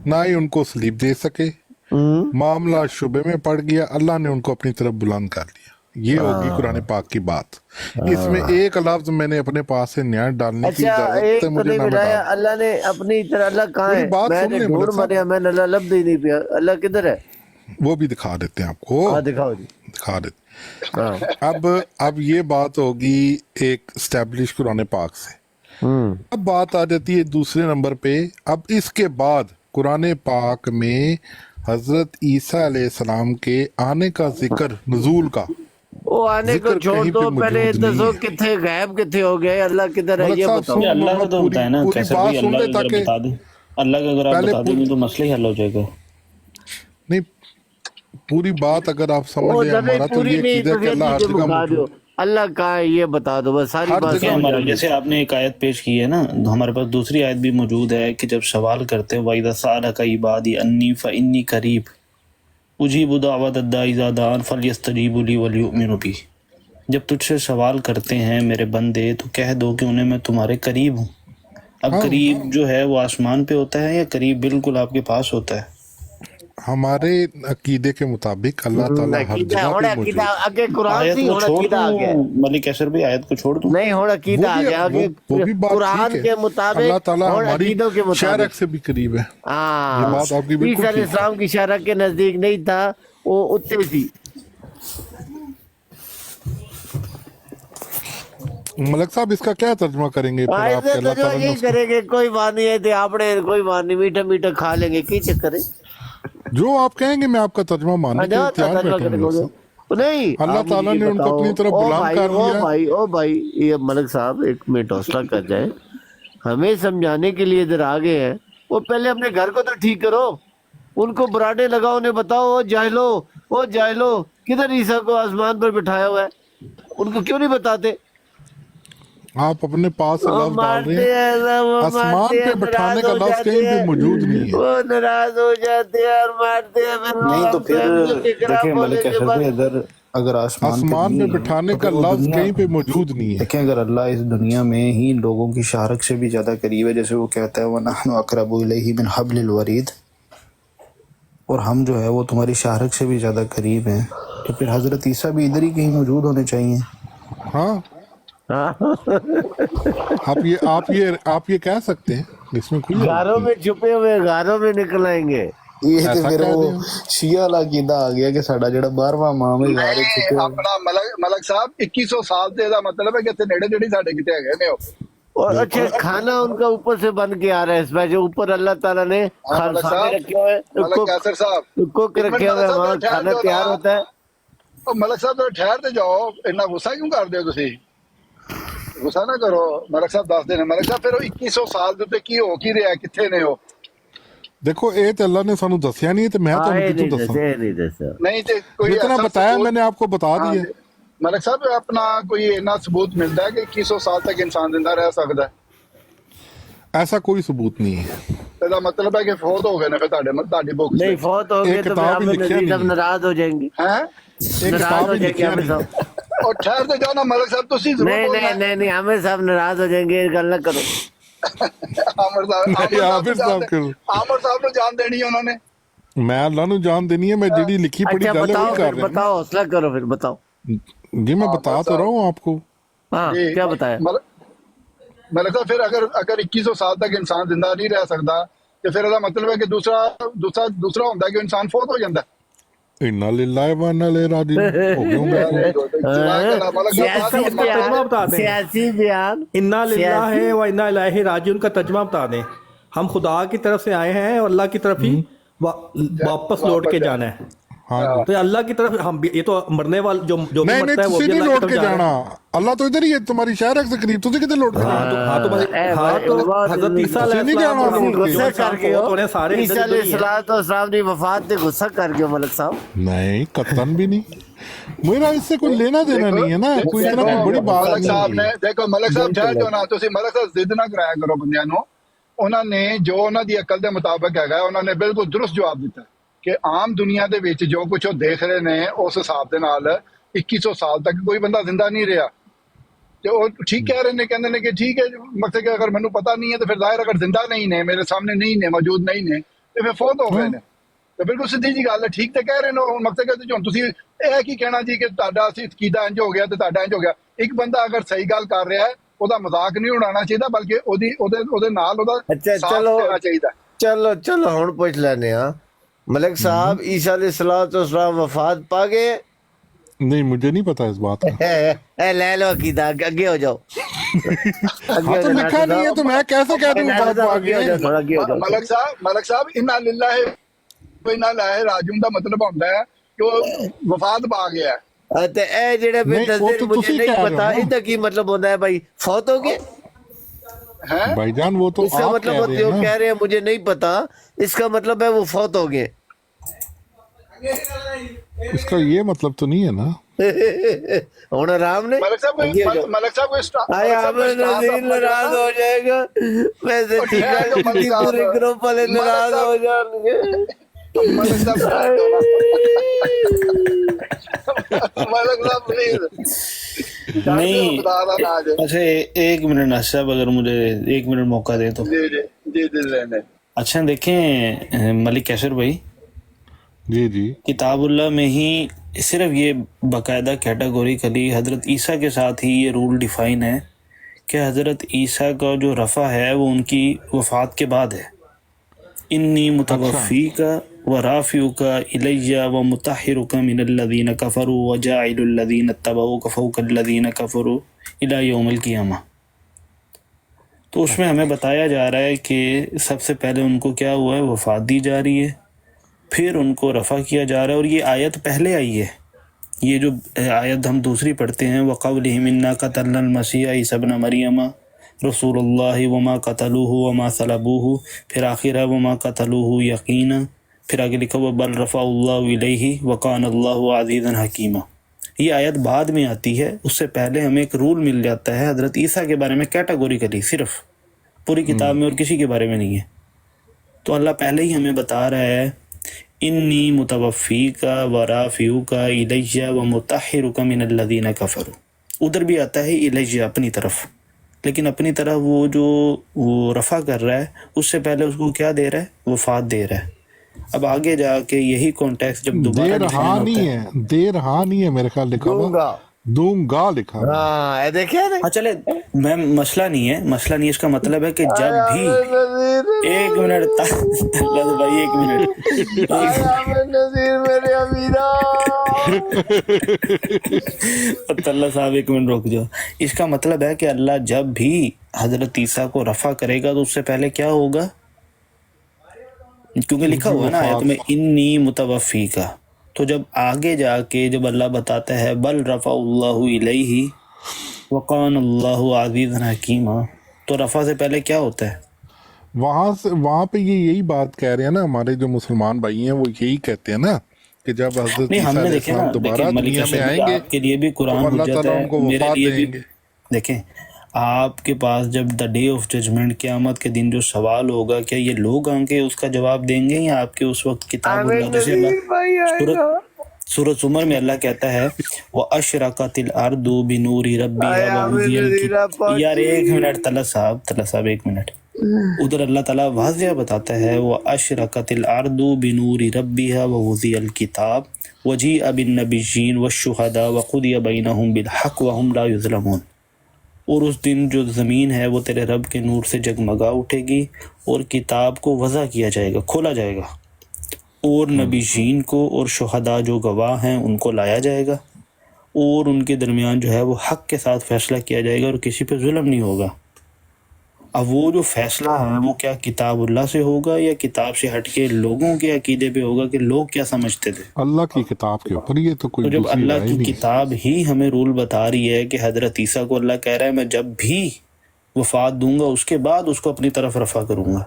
ना ही उनको sleep they सके, मामला शुबे में पड़ गया, अल्लाह ने उनको अपनी तरफ बुलंद कर लिया। ये होगी कुरान पाक की बात। इसमें एक लफ्ज मैंने अपने पास से न्याय डालने की اچھا इजाजत ایک है تو मुझे نہیں ना मैं بتایا डाल اللہ نے اپنی طرح، اللہ کہاں پوری ہے؟ بات میں سن نے لیں ڈھونڈ ملک صاحب، مریا، میں نے اللہ لفظ ہی نہیں پیا، اللہ کدھر ہے؟ وہ بھی دکھا دیتے ہیں آپ کو، ہاں دکھاؤ جی۔ دکھا دیتے۔ ہاں اب یہ بات ہوگی ایک اسٹیبلش قرآن پاک سے۔ اب بات آ جاتی ہے دوسرے نمبر پہ۔ اب اس کے بعد قرآن پاک میں حضرت عیسیٰ علیہ السلام کے آنے کا ذکر، نزول کا وہ آنے کو ذکر چھوڑ کہیں دو، پہ پہلے موجود نہیں کتنے ہے۔ کتنے غائب کتنے ہو گئے، اللہ کدھر ہے ملک یہ صاحب بتاؤ۔ یہ اللہ کا تو پوری ہوتا ہے نا، پوری کیسے بات بھی سن اللہ لے کا اگر تاکہ بتا دیں، اللہ کا اگر آپ پہلے بتا دیں گے تو مسئلہ ہی حل ہو جائے گا۔ نہیں، پوری بات اگر آپ سمجھ وہ لیں جب ہمارا تو پوری یہ نہیں عقیدہ تو ہے کہ پھر اللہ ہر چیزیں جگہ مکا دو، موجود، اللہ کہاں ہے یہ بتا دو، بس ساری ہر بات جگہ دیکھیں سمجھ آ ہمارے گئی۔ جیسے آپ نے ایک آیت پیش کی ہے نا، ہمارے پاس دوسری آیت بھی موجود ہے کہ جب سوال کرتے ہیں وَإِذَا سَأَلَكَ عِبَادِي أَنِّي فَإِنِّي قَرِيبٌ أُجِيبُ دَعْوَةَ الدَّاعِ إِذَا دَعَانِ فَلْيَسْتَجِيبُوا لِي وَلْيُؤْمِنُوا بِي۔ جب تجھ سے سوال کرتے ہیں میرے بندے تو کہہ دو کہ انہیں میں تمہارے قریب ہوں۔ اب ہاں قریب جو ہے وہ آسمان پہ ہوتا ہے یا قریب بالکل آپ کے پاس ہوتا ہے؟ ہمارے عقیدے کے مطابق اللہ تعالیٰ ہر عقیدہ جگہ ہوں پہ عقیدہ موجود ہے۔ اگے قرآن آیت سی کو ہوں چھوڑ عقیدہ آ گیا ہے، دوں ملک کیسر بھائی، آیت کو چھوڑ دوں؟ نہیں ہوں عقیدہ وہ آ بھی گیا وہ کہ بھی بات قرآن ٹھیک ہے، کے اللہ مطابق تعالیٰ اور ہماری عقیدوں کے شرع مطابق۔ سے بھی قریب ہے، یہ ہاں بات آپ کی بالکل عیسیٰ علیہ ٹھیک ہے۔ السلام کی شرح کے نزدیک نہیں تھا، وہ اتنے تھی۔ ملک صاحب اس کا کیا ترجمہ کریں گے پھر آپ ایسے کے اللہ تو جو تعالیٰ نے یہی اس کو کریں گے، کوئی بات نہیں ہے تھے آپ نے، کوئی بات نہیں، میٹھا میٹھا کھا لیں گے، کی چکر ہے؟ جو آپ کہیں گے میں آپ کا ترجمہ ماننے کے لیے تیار ترجمہ بیٹھا ہوں کرنے ملک کو صاحب۔ نہیں، اللہ آپ مجھے تعالیٰ یہ نے ان کو بتاؤ، اپنی طرف او بلند بھائی کر او لیا ہے۔ بھائی او بھائی، یہ ملک صاحب ایک منٹ حوصلہ کر جائیں، ہمیں سمجھانے کے لیے ادھر آگے ہیں، وہ پہلے اپنے گھر کو تو ٹھیک کرو، ان کو براڈے لگاؤ، انہیں بتاؤ او جاہلو کدھر عیسیٰ کو آسمان پر بٹھایا ہوا ہے، ان کو کیوں نہیں بتاتے؟ آپ اپنے پاس سے وہ لفظ ڈال رہے مارتے ہیں، ہیں، وہ آسمان مارتے پہ ہیں، بٹھانے ناراض کا ہو لفظ جاتے کہیں پہ ہیں، موجود نہیں ہے۔ وہ ناراض ہو جاتے ہیں اور مارتے ہیں، پھر وہ نہیں تو ہم پھر فیملی کے خلاف دیکھیں بولیں ملک گے، کیسر بس۔ بھائی، اگر آسمان پہ آسمان پہ نہیں ہے بٹھانے تو کا پھر وہ لفظ دنیا، کہیں پہ موجود نہیں ہے۔ دیکھیں اگر اللہ اس دنیا میں ہی لوگوں کی شارک سے بھی زیادہ قریب ہے، جیسے وہ کہتا ہے وَنَحْنُ أَقْرَبُ إِلَيْهِ مِنْ حَبْلِ الْوَرِيدِ، اور ہم جو ہے وہ تمہاری شارک سے بھی زیادہ قریب ہیں، تو پھر حضرت عیسیٰ بھی ادھر ہی کہیں موجود ہونے چاہیے۔ ہاں ہاں، آپ یہ کہہ سکتے ہیں، اس میں کوئی حرج غاروں نہیں میں چھپے ہوئے غاروں میں نکل آئیں گے۔ یہ تو ایسا پھر کہہ وہ دیں۔ شیعہ والا عقیدہ آ گیا کہ ساڈا جڑا 12واں امام ہے غار وچ نہیں چھپیا ہوا۔ اپنا ملک صاحب 2100 سال تے دا مطلب ہے کہ اتنے نیڑے جڑی ساڈے کتے ہے نے اور اچھا بالکل کھانا ان کا اوپر سے بن کے آ رہا ہے، اس میں جو اوپر اللہ تعالیٰ نے ہاں ملک خانسامے صاحب، رکھے ہوئے ہیں، ملک کیسر صاحب کوک ایک منٹ رکھے ہوئے ملک ہیں، صاحب وہاں ذرا ٹھہر کھانا جاؤ تیار نا، ہوتا ہے۔ او ملک صاحب ذرا ٹھہر تے جاؤ، اتنا غصہ کیوں کر دیو تسی؟ غصہ نہ کرو ملک صاحب، دس دینے ملک صاحب، پھر وہ 2100 سال دے تے کی ہو کی رہا ہے، کتھے نے ہو؟ دیکھو یہ تو اللہ نے سانو دسیا نہیں ہے تو میں ہاں تمہیں یہ کتوں نہیں دساں؟ دسے، یہ نہیں دسے۔ نہیں تے کوئی جتنا ایسا بتایا ثبوت؟ میں نے آپ کو بتا ہاں دیا۔ جی ملک صاحب، اپنا کوئی اینا ثبوت ملتا ہے کہ 2100 سال تک انسان زندہ رہ سکتا ہے؟ ایسا کوئی ثبوت نہیں ہے، ਇਹਦਾ ਮਤਲਬ ਹੈ ਕਿ ਫੌਤ ਹੋ ਗਏ ਨੇ ਫਿਰ ਤੁਹਾਡੀ ਬੁੱਕਸ نہیں ਵਿੱਚ فوت ہو ایک گئے تو پھر کتاب ہی ہمیں لکھیا نزیر نہیں صاحب ہے، ناراض ہو جائیں گے، ہیں؟ ایک ناراض کتاب ہو ہی جائیں گے لکھیا ہمیں نہیں صاحب۔ ہے۔ اور ٹھہر تے جاؤ نا ملک صاحب، تسی ضرور نہیں بولنا نہیں ہے۔ نہیں نہیں، ہمیں صاحب ناراض ہو جائیں گے، یہ گل نہ کرو۔ عامر نہیں صاحب عامر صاحب کرو، عامر صاحب ਨੂੰ ਜਾਣ ਦੇਣੀ ਹੈ ਉਹਨਾਂ ਨੇ۔ میں اللہ نو جان دینی ہے، میں جڑی لکھی پڑھی اچھا گل ہے وہی بتاؤ، کر پھر رہے ہیں بتاؤ، حوصلہ کرو، پھر بتاؤ۔ نا۔ جی میں بتا عامر تو رہا صاحب ہوں آپ کو۔ ہاں جی کیا بتایا؟ ملک صاحب، پھر اگر 2100 سال تک انسان زندہ نہیں رہ سکتا تو پھر ਇਹਦਾ ਮਤਲਬ ਹੈ کہ دوسرا ਹੁੰਦਾ ہے کہ انسان فوت ہو ਜਾਂਦਾ ہے۔ انا للہ و انا الیہ راجعون ہو گئے ہوں گے ویری گڈ، جزاک اللہ ملک صاحب، بات سیاسی ہے اس کا ترجمہ بتا دیں، سیاسی بیان، انا للہ سیاسی و انا الیہ راجعون کا ترجمہ بتا دیں۔ ہم خدا کی طرف سے آئے ہیں اور اللہ کی طرف ہی واپس لوٹ کے جانا ہے۔ ہاں جی، تو اللہ کی طرف ہم بھی، یہ تو مرنے والا جو بھی نہیں مرتا ہے وہ تسی بھی نہیں اللہ کی لوٹ طرف کے جا رہا جانا، ہے۔ اللہ تو ادھر ہی ہے تمہاری شہر سے قریب، تسی کدھر لوٹ کے جانا؟ ہاں تو حضرت عیسیٰ علیہ نہیں السلام جانا اور لوٹ جو کے۔ غصہ انسان کر کے ہو، فوت ہونے سارے عیسیٰ ادھر علیہ ہی ہیں۔ السلام کی وفات تے غصہ کر کے ملک صاحب۔ نہیں قطن بھی نہیں، میرا اس سے کوئی لینا دینا نہیں ہے نا، کوئی اتنا کوئی بڑی بات ملک صاحب نہیں نے ہے۔ دیکھو ملک صاحب ٹھہر جاؤ نا، تسی ملک صاحب ضد نہ کرایا کرو بندیاں نو۔ انہوں نے جو انہوں دی عقل دے مطابق ہے انہوں نے بالکل درست جواب دیتا ہے کہ عام دنیا دے وچ جو کچھ وہ دیکھ رہے نے اس حساب دے نال 2100 سال تک کوئی بندہ زندہ نہیں رہا، تو وہ ٹھیک کہہ رہے ہیں، کہندے نے کہ ٹھیک ہے، مقصد کہ اگر مینوں پتہ نہیں ہے تو پھر ظاہر اگر زندہ نہیں نے، میرے سامنے نہیں نے، موجود نہیں نے، تو ਤੇ ਫਿਰ ਫੌਤ ਹੋ ਗਏ ਨੇ। ਤੇ ਬਿਲਕੁਲ ਸਿੱਧੀ ਜੀ ਗੱਲ ਹੈ, ਠੀਕ ਤੇ ਕਹਿ ਰਹੇ ਨੇ। ਹੁਣ ਮਕਸਦ ਕਿ ਹੁਣ ਤੁਸੀਂ ਇਹ ਕੀ ਕਹਿਣਾ ਜੀ ਕਿ ਤੁਹਾਡਾ ਅਸੀਂ ਅਕੀਦਾ ਇੰਜ ਹੋ ਗਿਆ ਤੇ ਤੁਹਾਡਾ ਇੰਜ ਹੋ ਗਿਆ। ਇੱਕ ਬੰਦਾ ਅਗਰ ਸਹੀ ਗੱਲ ਕਰ ਰਿਹਾ ਹੈ ਉਹਦਾ ਮਜ਼ਾਕ ਨਹੀਂ ਉਡਾਉਣਾ ਚਾਹੀਦਾ, ਬਲਕਿ ਉਹਦੇ ਨਾਲ ਉਹਦਾ ਅੱਛਾ ਸਾਥ ਦੇਣਾ ਚਾਹੀਦਾ। ਚਲੋ ਹੁਣ ਪੁੱਛ ਲੈਨੇ ਆ मलिक साहब, ईसा अलैहिस्सलाम वफात पा गए? नहीं, मुझे नहीं पता इस बात का। ले लो अकीदा, आगे हो जाओ। हाँ, तो लिखा नहीं है तो मैं कैसे कह दूं वफात पा गए? मलिक साहब इन्ना लिल्लाहि व इन्ना इलैहि राजिऊन दा मतलब होता है कि वो वफात पा गया है। ते ए जेड़े नहीं, वो तो मुझे तुसी नहीं कह रहे हो पता ना। इनका की मतलब होता है भाई फौत हो गए? हैं भाईजान वो तो इसका आप मतलब कह वो रहे जो हैं कह ना। रहे हैं मुझे नहीं पता, इसका मतलब है वो फौत हो गए। इसका ये मतलब तो नहीं है ना। ਹੁਣ आराम ने मलिक साहब को आए आमिर नज़ीर नाराज हो जाएगा, वैसे ठीक है पूरे ग्रुप वाले नाराज हो जाएंगे। मलिक साहब प्लीज नहीं। खुदा दा नाज है। अच्छा, एक मिनट अशरफ, अगर मुझे 1 मिनट मौका दे तो। जी लेने। अच्छा देखें मलिक कैसर भाई, जी जी, किताबुल्लाह में ही सिर्फ ये बाकायदा कैटेगोरिकली हज़रत ईसा के साथ ही ये रूल डिफ़ाइन है कि हज़रत ईसा का जो रफ़ा है वो उनकी वफ़ात के बाद है। इन्नी मुतवफ़ी का व राफ़िउ का इलैया व मुताहिरु का मिनल्लज़ीन कफ़रू व जाइलुल्लज़ीन तबऊका फ़ौकल्लज़ीन कफ़रू इला यौमिल क़ियामा। तो उसमें हमें बताया जा रहा है कि सबसे पहले उनको क्या हुआ है, वफ़ात दी जा रही है, फिर उनको रफ़ा किया जा रहा है। और ये आयत पहले आई है, ये जो आयत हम दूसरी पढ़ते हैं, वक़ौलिहिम इन्ना क़तलनल मसीह ईसा इब्न मरियम रसूलुल्लाह वमा क़तलूहु वमा सलबूहु, फिर आखिर है वमा क़तलूहु यकीना, फिर आगे लिखा हुआ बल रफ़अल्लाहु इलैहि व कानल्लाहु अज़ीज़न हकीमा। ये आयत बाद में आती है, उससे पहले हमें एक रूल मिल जाता है हज़रत ईसा के बारे में कैटेगोरिकली, सिर्फ पूरी किताब में और किसी के बारे में नहीं है। तो अल्लाह पहले ही हमें बता रहा है इन्नी मुतवफ़ी का व राफ़िउ का इलैया व मुताहिरु का मिनल्लज़ीन कफ़रू। उधर भी आता है इलैया अपनी तरफ, लेकिन अपनी तरफ वो रफ़ा कर रहा है, उससे पहले उसको क्या दे रहा है, वफ़ात दे रहा है। अब आगे जाके यही कॉन्टेक्स्ट जब दोबारा दे रहा नहीं है, दे रहा नहीं है, मेरे ख्याल लिखा हुआ दूंगा लिखा हुआ। हाँ ये देखे ना। हाँ चले, मैं मसला नहीं है, इसका मतलब है कि जब भी 1 मिनट भाई 1 मिनट आमिर नज़ीर मेरे अमीरा। अल्लाह साहब 1 मिनट रुक जाओ। इसका मतलब है कि अल्लाह जब भी हजरत ईसा को रफा करेगा तो उससे पहले क्या होगा, क्योंकि लिखा हुआ है ना आयत में इन्नी मुतवफ़ी का। तो जब आगे जाके जब अल्लाह बताता है बल रफ़अल्लाहु इलैहि व कानल्लाहु अज़ीज़न हकीमा, तो रफ़ा से पहले क्या होता है? वहाँ पे ये यही बात कह रहे हैं ना हमारे जो मुसलमान भाई हैं, वो यही कहते हैं ना कि जब हज़रत नहीं, ईसा हमने देखे ना, दोबारा दुनिया में आएंगे आपके लिए भी कुरान तो अल्लाह हुज्जत ताला है, उनको मेरे वफ़ात लिए भी देंगे। देखें, आपके पास जब द डे ऑफ जजमेंट क़यामत के दिन जो सवाल होगा, क्या ये लोग आके उसका जवाब देंगे या आपके उस वक्त किताब सूरत ज़ुमर में अल्लाह कहता है व अशरक़तिल अर्दु बिनूरि रब्बिहा व वुज़ियल। यार 1 मिनट तला साहब 1 मिनट। उधर अल्लाह ताला वाज़िया बताता है व अशरक़तिल अर्दु बिनूरि रब्बिहा व वुज़ियल किताब वजीअ बिन्नबिय्यीन वश्शुहदा व क़ुदिया बैनहुम बिल हक़ व हुम ला युज़लमून। और उस दिन जो ज़मीन है वो तेरे रब के नूर से जगमगा उठेगी और किताब को वज़ा किया जाएगा, खोला जाएगा, और नबीशीन को और शुहदा जो गवाह हैं उनको लाया जाएगा, और उनके दरमियान जो है वो हक़ के साथ फ़ैसला किया जाएगा और किसी पे जुल्म नहीं होगा। अब वो जो फ़ैसला है वो क्या किताबुल्लाह से होगा या किताब से हट के लोगों के अकीदे पे होगा कि लोग क्या समझते थे? अल्लाह की किताब के ऊपर। ये तो कोई तो जब दूसरी अल्लाह राय की नहीं। किताब ही हमें रूल बता रही है कि हज़रत ईसा को अल्लाह कह रहा है मैं जब भी वफ़ात दूंगा उसके बाद उसको अपनी तरफ रफ़ा करूंगा।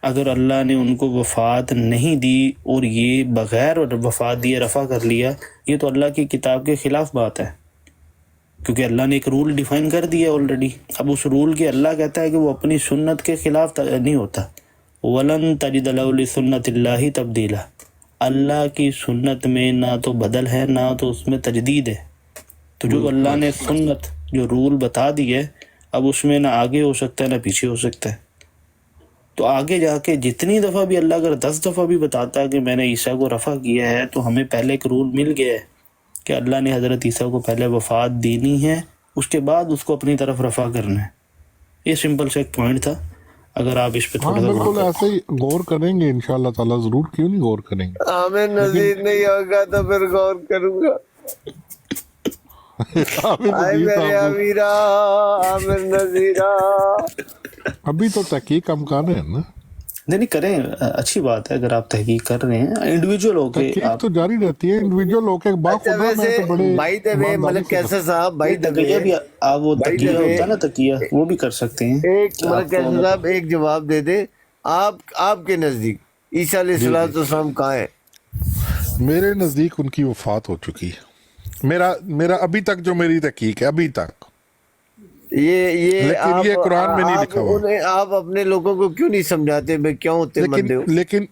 अगर अल्लाह ने उनको वफ़ात नहीं दी और ये बग़ैर वफ़ात दिए रफ़ा कर लिया, ये तो अल्लाह की किताब के ख़िलाफ़ बात है, क्योंकि अल्लाह ने एक रूल डिफ़ाइन कर दिया ऑलरेडी। अब उस रूल के अल्लाह कहता है कि वो अपनी सुन्नत के ख़िलाफ़ नहीं होता। वलन तजिद लहु लिसुन्नतिल्लाहि तब्दीला। अल्लाह की सुन्नत में ना तो बदल है ना तो उसमें तजदीद है। तो जो अल्लाह ने सुन्नत जो रूल बता दी है, अब उसमें ना आगे हो सकता है ना पीछे हो सकता है। تو آگے جا کے جتنی دفعہ بھی اللہ اگر 10 دفعہ بھی بتاتا ہے کہ میں نے عیسیٰ کو رفع کیا ہے، تو ہمیں پہلے ایک رول مل گیا ہے کہ اللہ نے حضرت عیسیٰ کو پہلے وفات دینی ہے، اس کے بعد اس کو اپنی طرف رفع کرنا ہے۔ یہ سمپل سے ایک پوائنٹ تھا، اگر آپ اس پہ ہاں تھوڑا سا غور بالکل کریں۔ ایسے ہی غور کریں گے انشاءاللہ تعالیٰ، ضرور، کیوں نہیں غور کریں گے۔ عامر نذیر نہیں ہوگا تو پھر غور کروں گا۔ عامر آئے نذیر میرے صاحب امیرا، عامر نذیرا۔ ابھی تو تحقیق ہم کر رہے ہیں نا، نہیں نہیں کریں، اچھی بات ہے اگر آپ تحقیق کر رہے ہیں، انڈیویجول ہو کے تحقیق آپ تو جاری رہتی ہے، انڈیویجول ہو کے اچھا باخدا میں ویسے تو بڑے بھائی دے وے ایمانداری ملک سے کیسر صاحب، بھائی دے تقیہ بھی وے، آپ وہ بھائی تقیہ دے وے، ہوتا ہے نا، تقیہ وہ بھی کر سکتے ہیں۔ ایک ملک کیسر صاحب ایک جواب دے دے، آپ کے نزدیک عیسیٰ علیہ السلام کہاں ہیں؟ میرے نزدیک ان کی وفات ہو چکی ہے، میرا ابھی تک جو میری تحقیق ہے ابھی تک، یہ لیکن یہ قرآن میں نہیں لکھا ہوا، آپ اپنے لوگوں کو کیوں نہیں سمجھاتے بھائی کیوں ہوتے مندے ہو؟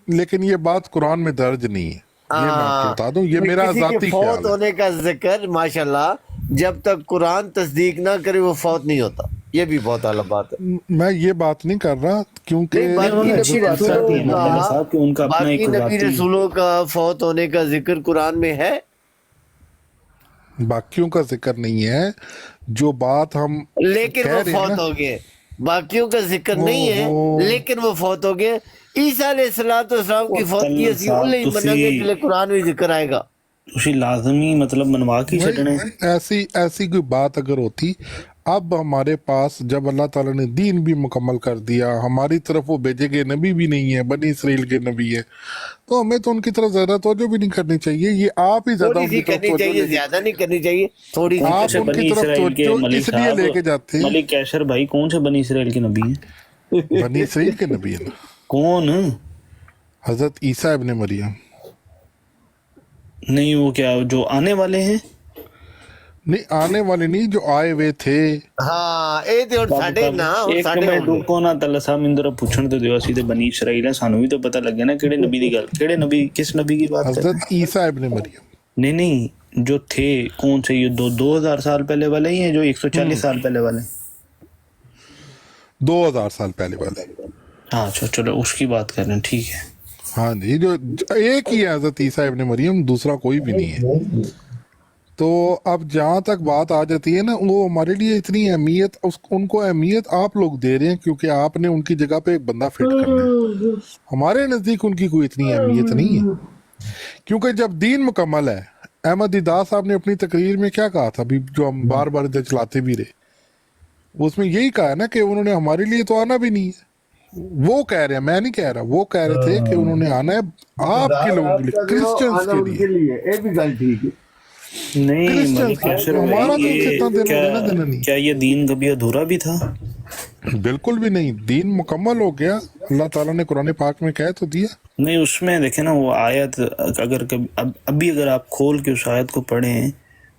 لیکن یہ بات قرآن میں درج نہیں ہے، یہ میں آپ کو بتا دوں، یہ میرا کسی کے ذاتی فوت خیال ہے۔ ہونے کا ذکر ماشاءاللہ جب تک قرآن تصدیق نہ کرے وہ فوت نہیں ہوتا، یہ بھی بہت اعلیٰ بات ہے۔ میں یہ بات نہیں کر رہا کیونکہ نہیں، باقی اچھی نبی بات کرتی ہیں رسولوں مولانا صاحب کہ ان کا کا اپنا ایک باقی نبی ذاتی، رسولوں کا فوت ہونے کا ذکر قرآن میں ہے؟ باقیوں کا ذکر نہیں ہے، جو بات ہم لیکن کہہ وہ رہے ہیں فوت نا، ہو گئے، باقیوں کا ذکر نہیں ہے وہ لیکن وہ فوت ہو گئے۔ عیسیٰ علیہ السلام کی فوتگی اسی انہیں ہی منہ گے جلے قرآن میں ذکر آئے گا۔ اسی لازمی مطلب منوا کے چڑھنے۔ ایسی کوئی بات اگر ہوتی، اب ہمارے پاس جب اللہ تعالیٰ نے دین بھی مکمل کر دیا، ہماری طرف وہ بھیجے گئے نبی بھی نہیں ہے، بنی اسرائیل کے نبی ہے، تو ہمیں تو ان کی طرف زیادہ توجہ بھی نہیں کرنی چاہیے، یہ آپ ہی زیادہ تھوڑی ان سی کی طرف کرنی توجہ چاہیے، لے کے، زیادہ نہیں کرنی چاہیے، تھوڑی سی آپ سے ان کی بنی طرف اسرائیل کے توجہ ملک اس لیے لے کے جاتے ہیں۔ ملک کیشر بھائی کون سے بنی اسرائیل کے نبی ہیں؟ بنی اسرائیل کے نبی ہے نا، کون؟ حضرت عیسیٰ ابن مریم۔ نہیں وہ کیا جو آنے والے ہیں؟ نہیں آنے والے نہیں، جو آئے ہوئے تھے۔ ہاں اے تے ساڈے نا ایک ساڈے منٹ رکو نا، تعالیٰ صاحب مندر پوچھن تو دیو، اسی تے بنی اسرائیل ہے، سانو بھی تو پتہ لگے نا کیڑے نبی دی گل، کیڑے نبی، کس نبی کی بات کر رہے حضرت عیسیٰ ابن مریم، نہیں جو تھے کون سے، یہ 2000 سال پہلے والے ہی ہیں جو 140 سال پہلے والے ہیں؟ 2000 سال پہلے والے۔ ہاں اچھا چلو اس کی بات کر رہے ہیں، ٹھیک ہے۔ ہاں جی، جو ایک ہی ہے حضرت عیسیٰ ابن مریم، دوسرا کوئی بھی نہیں ہے۔ تو اب جہاں تک بات آ جاتی ہے نا، وہ ہمارے لیے اتنی اہمیت، ان کو اہمیت آپ لوگ دے رہے ہیں کیونکہ آپ نے ان کی جگہ پہ ایک بندہ فٹ کرنا ہے، ہمارے نزدیک ان کی کوئی اتنی اہمیت نہیں ہے، کیونکہ جب دین مکمل ہے، احمد دیدار صاحب نے اپنی تقریر میں کیا کہا تھا ابھی، جو ہم بار بار ادھر چلاتے بھی رہے، اس میں یہی کہا نا کہ انہوں نے ہمارے لیے تو آنا بھی نہیں ہے، وہ کہہ رہے ہیں، میں نہیں کہہ رہا، وہ کہہ رہے تھے کہ انہوں نے آنا ہے آپ کے لوگوں کے لیے، کرسچنز کے لیے۔ یہ بھی گل ٹھیک ہے۔ نہیں ملک کیشر ہمارا بھائی، تو کتنا دن ہو گیا نا، دن نہیں، کیا یہ دین کبھی ادھورا بھی تھا؟ بالکل بھی نہیں، دین مکمل ہو گیا، اللہ تعالیٰ نے قرآن پاک میں کہہ تو دیا۔ نہیں اس میں دیکھیں نا وہ آیت، اگر کبھی ابھی اگر آپ کھول کے اس آیت کو پڑھیں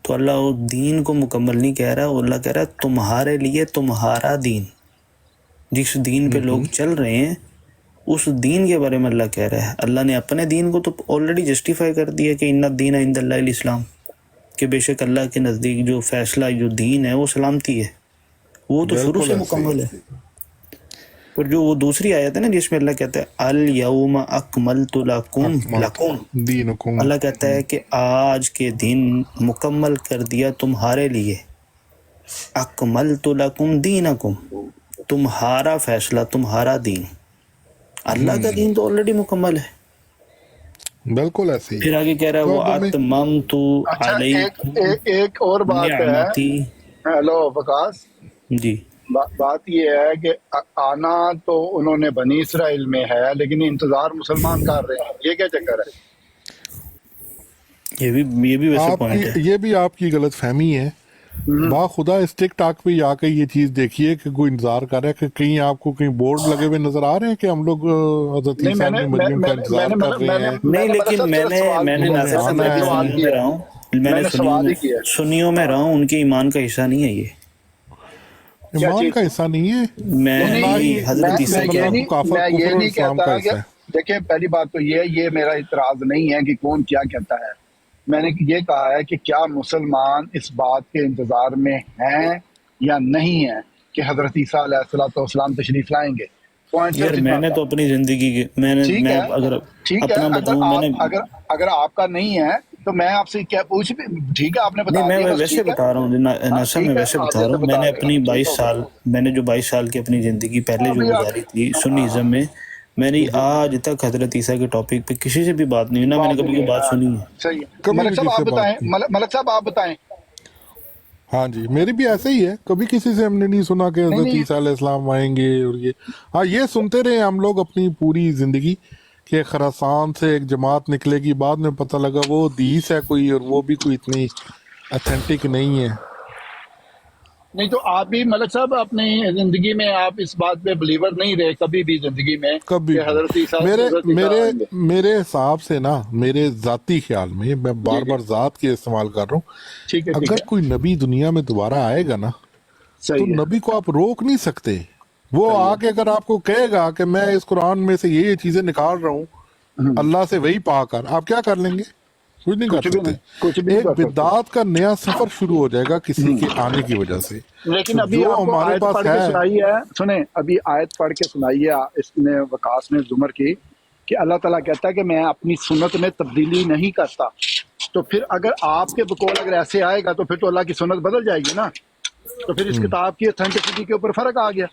تو اللہ وہ دین کو مکمل نہیں کہہ رہا، وہ اللہ کہہ رہا ہے تمہارے لیے تمہارا دین، جس دین پہ لوگ چل رہے ہیں اس دین کے بارے میں اللہ کہہ رہا ہے۔ اللہ نے اپنے دین کو تو آلریڈی جسٹیفائی کر دیا کہ ان الدین عند اللہ الاسلام، کہ بے شک اللہ کے نزدیک جو فیصلہ جو دین ہے وہ سلامتی ہے، وہ تو شروع سے مکمل ہے۔ اور جو وہ دوسری آیت ہے نا جس میں اللہ کہتا ہے الیوم اکملت لکم دینکم، اللہ کہتا ہے کہ آج کے دن مکمل کر دیا تمہارے لیے، اکملت لکم دینکم، تمہارا فیصلہ، تمہارا دین، اللہ کا دین تو آلریڈی مکمل ہے۔ بالکل ایسے ہی۔ پھر آگے کہہ رہا ہے وہ اتممت اچھا علیکم ایک اور بات ہے، نعمتی۔ ہیلو وکاس، جی بات یہ ہے کہ آنا تو انہوں نے بنی اسرائیل میں ہے لیکن انتظار مسلمان کر رہے ہیں، یہ کیا چکر ہے؟ یہ بھی ویسے آپ پوائنٹ ہے۔ کی یہ بھی آپ کی غلط فہمی ہے، با خدا اس ٹک ٹاک پہ آ کے یہ چیز دیکھیے کہ کوئی انتظار کر رہا ہے، کہ کہیں آپ کو کہیں بورڈ لگے ہوئے نظر آ رہے ہیں کہ ہم لوگ حضرت نہیں، عیسیٰ ابن مریم کا انتظار کر رہے ہیں۔ نہیں لیکن میں نے ناصر صاحب میں سنیوں میں رہا ہوں، میں نے سنیوں میں رہا ہوں، ان کے ایمان کا حصہ نہیں ہے یہ، ایمان کا حصہ نہیں ہے، میں حضرت عیسیٰ میں کی یہ نہیں کہتا کہ دیکھیں پہلی بات تو یہ میرا اعتراض نہیں ہے کہ کون کیا کہتا ہے، میں نے یہ کہا ہے کہ کیا مسلمان اس بات کے انتظار میں ہیں یا نہیں ہیں کہ حضرت عیسیٰ علیہ السلام تشریف لائیں گے۔ पॉइंट यार मैंने तो अपनी जिंदगी के ठीक मैं है, अगर ठीक है। अपना अगर बताऊं मैंने अगर आपका नहीं है तो मैं आपसे क्या पूछ भी, ठीक है आपने नहीं बता मैं दिया, बस वैसे ठीक है। बता रहा हूँ नाशा, ठीक मैं है, वैसे आप बता जैसे रहा हूँ। बता मैंने रहे अपनी हो, ठीक 22 हो साल मैंने जो 22 साल की अपनी जिंदगी पहले जो अभी आप गुजारी थी सुन्नीज़्म में, मैंने आज तक हजरत ईसा के टॉपिक पे किसी से भी बात नहीं हुई, ना मैंने बात कभी नहीं कोई बात है, सुनी है। सही है। कभी मलक भी साहब किसी आप से बात बताएं, नहीं। मलक साहब आप बताएं। हाँ जी, मेरी भी ऐसे ही है, कभी किसी से हमने नहीं सुना कि नहीं हजरत नहीं, ईसा अलैहिस्सलाम आएंगे। और ये हाँ, ये सुनते रहे हम लोग अपनी पूरी जिंदगी कि खरासान से एक जमात निकलेगी, बाद में पता लगा वो हदीस है कोई, और वो भी कोई इतनी अथेंटिक नहीं है। नहीं तो आप भी मलक साहब अपनी जिंदगी में आप इस बात पे बिलीवर नहीं रहे कभी भी जिंदगी में कभी कि भी हजरत ईसा मेरे आएंगे। मेरे हिसाब से ना, मेरे जाती ख्याल में, मैं जी बार जी, बार जात के इस्तेमाल कर रहा हूँ, ठीक है ठीक अगर है, कोई नबी दुनिया में दोबारा आएगा ना, तो सही है नबी को आप रोक नहीं सकते। वो सही है। आके अगर आपको कहेगा कि मैं इस कुरान में से ये चीजें निकाल रहा हूँ, अल्लाह से वही पाकर, आप क्या कर लेंगे? कुछ नहीं कर कुछ भी सकते। नहीं, कुछ भी नहीं एक कर सकते। बिदआत का नया सफर शुरू हो जाएगा किसी के आने की वजह से। लेकिन तो अभी जो आपको हमारे आयत पास पढ़ के है, सुनाई है, सुने अभी आयत पढ़ के सुनाई है इसने वकास ने जुमर की कि अल्लाह ताला कहता है कि मैं अपनी सुन्नत में तब्दीली नहीं करता। तो फिर अगर आपके बकौल अगर ऐसे आएगा तो फिर तो अल्लाह की सुन्नत बदल जाएगी ना। तो फिर इस किताब की अथेंटिसिटी के ऊपर फर्क आ गया।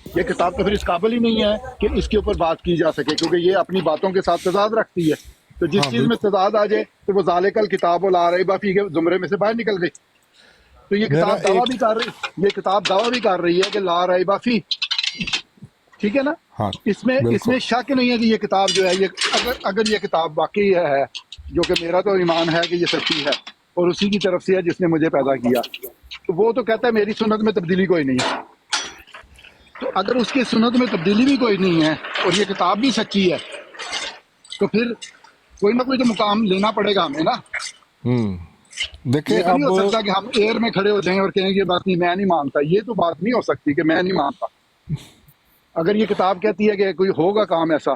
ये किताब तो फिर इस काबिल ही नहीं है कि इसके ऊपर बात की जा सके, क्योंकि ये अपनी बातों के साथ तजाद रखती है। तो जिस हाँ चीज में बिल्कुल, तजाद आ जाए तो वो जालिकल किताब ला रही बाफी के जुमरे में से बाहर निकल गई। तो ये मेरा किताब दावा एक, भी कर रही, ये किताब दावा भी कर रही है कि ला रही बाफी, ठीक है ना। हाँ इसमें बिल्कुल, इसमें शक नहीं है कि ये किताब जो है, ये अगर ये किताब वाकई है, जो कि मेरा तो ईमान है कि ये सच्ची है और उसी की तरफ से है जिसने मुझे पैदा किया, तो वो तो कहता है मेरी सुन्नत में तब्दीली कोई नहीं है। तो अगर उसकी सुन्नत में तब्दीली भी कोई नहीं है और ये किताब भी सच्ची है, तो फिर कोई ना कोई तो मुकाम लेना पड़ेगा हमें ना। देखिए ये तो नहीं हो अब सकता कि हम एयर में खड़े हो जाएं और कहें ये बात नहीं, मैं नहीं मानता। ये तो बात नहीं हो सकती कि मैं नहीं मानता। अगर ये किताब कहती है कि कोई होगा काम ऐसा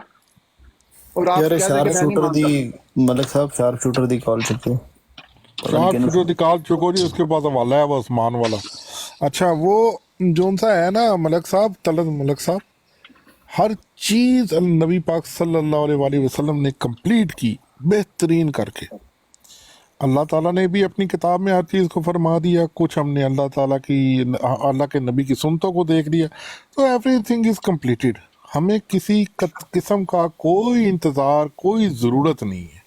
और आप यार कह दें शार्प कि मैं नहीं शूटर दी मानता, मलिक साहब, शार्प शूटर दी कॉल चुके पता नहीं शॉर्ट जो किन निकाल चुको जी, उसके पास हवाला है वो उस्मान वाला। अच्छा, वो जोन सा है ना मलक साहब, तलत मलक साहब, हर चीज नबी पाक सल्लल्लाहु अलैहि वसल्लम ने कंप्लीट की बेहतरीन करके। अल्लाह ताला ने भी अपनी किताब में हर चीज़ को फरमा दिया, कुछ हमने अल्लाह ताला की, अल्लाह के नबी की सुन्नतों को देख लिया, तो एवरीथिंग इज़ कंप्लीटेड। हमें किसी किस्म का कोई इंतज़ार, कोई ज़रूरत नहीं है।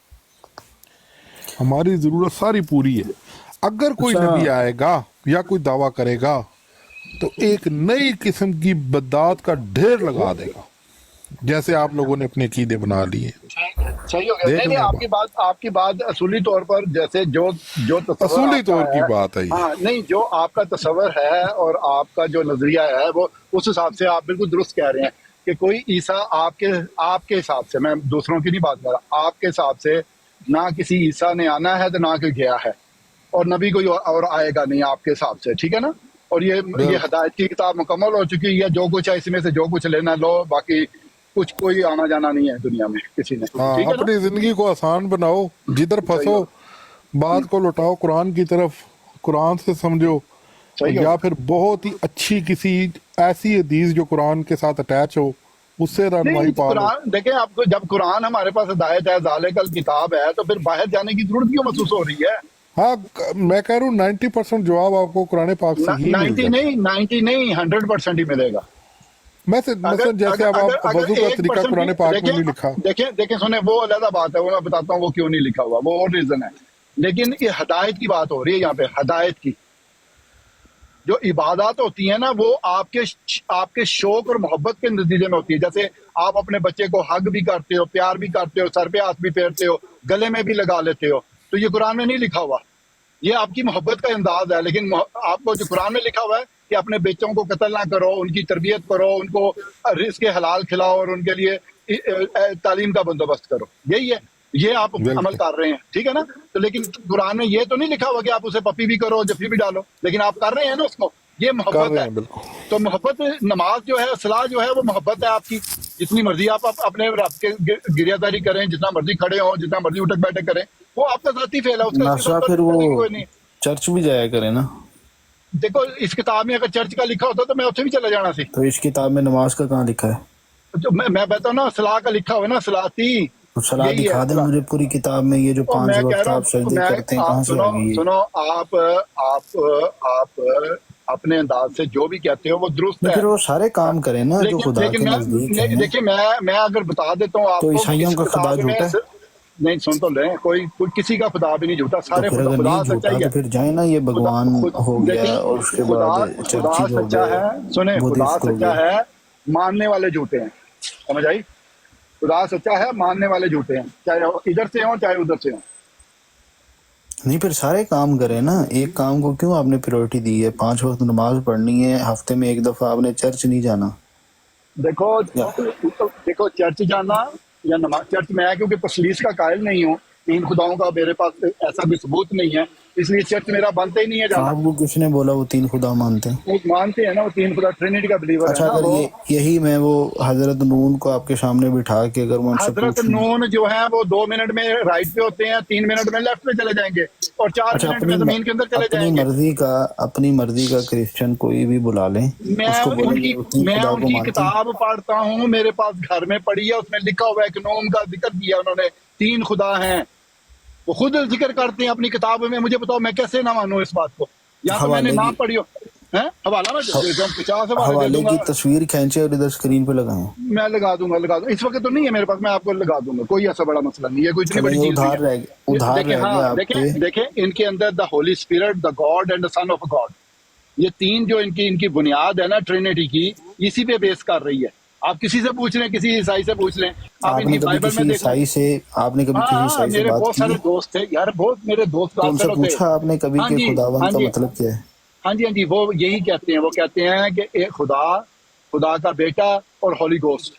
हमारी ज़रूरत सारी पूरी है। अगर कोई अच्छा नबी आएगा या कोई दावा करेगा तो एक नई किस्म की बदात का ढेर लगा देगा, जैसे आप लोगों ने अपने कीदे बना लिए। सही हो गया। देख नहीं नहीं, लें, आपकी बात असूली तौर पर जैसे जो जो तस्वर असूली आपका तौर की है, बात है ये। हाँ नहीं, जो आपका तस्वर है और आपका जो नजरिया है वो उस हिसाब से आप बिल्कुल दुरुस्त कह रहे हैं कि कोई ईसा आपके हिसाब से, मैं दूसरों की नहीं बात कर रहा, आपके हिसाब से ना किसी ईसा ने आना है तो ना कोई गया है, और नबी कोई और आएगा नहीं आपके हिसाब से, ठीक है ना। और ये हदायत की किताब मुकम्मल हो चुकी है। जो कुछ है इसमें से जो कुछ लेना लो, बाकी कुछ कोई आना जाना नहीं है दुनिया में किसी ने, हाँ, ठीक है ना। अपनी जिंदगी को आसान बनाओ, जिधर सही फंसो हो, बात को लौटाओ कुरान की तरफ, कुरान से समझो, सही हो, या फिर बहुत ही अच्छी किसी ऐसी हदीस जो कुरान के साथ अटैच हो, उससे रहनुमाई नहीं पा लो। कुरान देखें आपको, जब कुरान हमारे पास हिदायत है, ज़ालिकल किताब है, तो फिर बाहर जाने की जरूरत क्यों महसूस हो रही है। हाँ, मैं कह रहा हूँ 90% जवाब आपको कुरान पाक से ही मिल 90 जाता है। नहीं, 90 नहीं, 100% ही मिलेगा। मसलन जैसे अब आप वजू का तरीका कुरान पाक में नहीं लिखा। देखें देखें सुने, वो अलग बात है, वो मैं बताता हूँ वो क्यों नहीं लिखा हुआ, वो और रीजन है। लेकिन ये हदायत की बात हो रही है यहाँ पे, हदायत की। जो इबादत होती है ना, वो आपके शौक और मोहब्बत के नतीजे में होती है। जैसे आप अपने बच्चे को हग भी करते हो, प्यार भी करते हो, सर पे हाथ भी फेरते हो, गले में भी लगा लेते हो, तो ये कुरान में नहीं लिखा हुआ। ये आपकी मोहब्बत का अंदाज है। लेकिन आपको जो कुरान में लिखा हुआ है कि अपने बच्चों को कत्ल ना करो, उनकी तरबियत करो, उनको रिज़्क़ हलाल खिलाओ और उनके लिए तालीम का बंदोबस्त करो, यही है। ये आप अमल कर रहे हैं, ठीक है ना। तो लेकिन कुरान में ये तो नहीं लिखा हुआ कि आप उसे पपी भी करो, जफ्फी भी डालो, लेकिन आप कर रहे हैं ना उसको। ये मोहब्बत है। बिल्कुल। तो मोहब्बत, नमाज जो है, सलाह जो है, वो मोहब्बत है आपकी। जितनी मर्जी आप अपने रब के गिरियादारी करें, जितना मर्जी खड़े हो, जितना मर्जी उठक बैठक करें, वो आपका ज़ाती फेल है, उसका नाशा फिर वो कोई नहीं। चर्च भी जाया करे ना। देखो इस किताब में अगर चर्च का लिखा होता तो मैं उससे भी चला जाना सी। तो इस किताब में नमाज का कहाँ लिखा है? जो मैं कहता हूँ ना सलाह का लिखा हुआ है ना सलाती, तो सलाह यही दिखा है दे सलाह। मुझे पूरी किताब में, ये जो और 5 मैं कह वक्त रहा आप सजदे हूँ, करते हैं आप कहाँ से आ गई ये? सुनो, आप अपने अंदाज से जो भी कहते हो वो दुरुस्त नहीं, है, फिर वो सारे काम करें ना जो खुदा लेकिन के नजदीक हैं। देखिए मैं अगर बता देता हूँ तो आपको, ईसाइयों इस का खुदा किताब में झूठा है? नहीं, सुन तो लें, कोई किसी का खुदा भी नहीं झूठा, तो सारे फिर अगर खुदा नहीं सच्चा झूठा ही तो है। फिर जाए ना, ये खुदा भगवान हो गया देखिए, और उसके खुदा बाद खुदा चर्चिल हो सच्चा गए, है, सुने, खुदा बुद्धिस्ट हो सच्चा गए। है, मानने वाले झूठे हैं, समझ आई? खुदा सच्चा है, मानने वाले झूठे हैं, चाहे वो इधर से हो चाहे उधर से हो। नहीं, फिर सारे काम करें ना, एक काम को क्यों आपने प्रायोरिटी दी है? 5 वक्त नमाज पढ़नी है, हफ्ते में 1 दफा आपने चर्च नहीं जाना। देखो चर्च जाना या नमाज, चर्च में है क्योंकि तसलीस का कायल नहीं हूँ, 3 खुदाओं का मेरे पास ऐसा भी सबूत नहीं है, इसलिए चर्च मेरा बनता ही नहीं है जाना। आपको किसने बोला वो 3 खुदा मानते हैं? वो मानते हैं ना, वो 3 खुदा ट्रिनिटी का बिलीवर अच्छा, है ना अगर वो। यही मैं वो हजरत नून को आपके सामने बिठा के अगर मैं उनसे हजरत पूछूं, नून जो है वो 2 मिनट में राइट पे होते हैं, 3 मिनट में लेफ्ट पे चले जाएंगे, और 4 अच्छा, मिनट में जमीन के अंदर चले जाएंगे। अपनी मर्जी का क्रिश्चियन कोई भी बुला लें, उसको बोलेंगे वो 3 खुदा को उनकी मानते हैं। किताब पढ़ता हूँ, मेरे पास घर में पड़ी है, उसमें लिखा हुआ है कि नून का जिक्र किया उन्होंने, 3 खुदा हैं, वो खुद जिक्र करते हैं अपनी किताब में। मुझे बताओ मैं कैसे ना मानूं इस बात को? या तो मैंने ना पढ़ी हो है, हवाला में 50 हवाले दे हवाले दूंगा, की तस्वीर खींचे और इधर स्क्रीन पे लगाएं। मैं लगा दूंगा। इस वक्त तो नहीं है मेरे पास, मैं आपको लगा दूंगा, कोई ऐसा बड़ा मसला नहीं है, कोई इतनी बड़ी चलिए, चीज नहीं है। उधार देखें, रह गया हाँ, आपके। देखें इनके अंदर the Holi spirit, the God and the son of God, ये 3 जो इनकी बुनियाद है ना ट्रिनिटी की, इसी पे बेस कर रही है। आप किसी से पूछ लें, किसी ईसाई से पूछ लें, आप आपने इनकी कभी बाइबल किसी में देख लें। ईसाई से हाँ, मेरे बात बहुत की सारे है? दोस्त थे यार, बहुत मेरे दोस्त तो उनसे काफिर थे। पूछा आपने कभी हाँ कि जी, खुदावन हाँ का जी, मतलब क्या है? हाँ जी, वो यही कहते हैं, वो कहते हैं कि एक खुदा का बेटा और होली गोस्ट।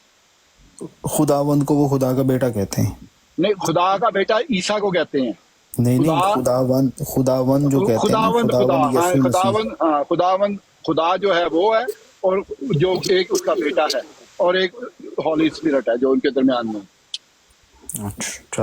खुदावंद को वो खुदा का बेटा कहते हैं? नहीं, खुदा का बेटा ईसा को कहते हैं। नहीं, खुदावंद जो कहते हैं ना, खुदावंद, यीशु मसीह। खुदा जो है वो है, और जो एक उसका बेटा है, और एक होली स्पिरिट है जो उनके दरमियान में। अच्छा, चल।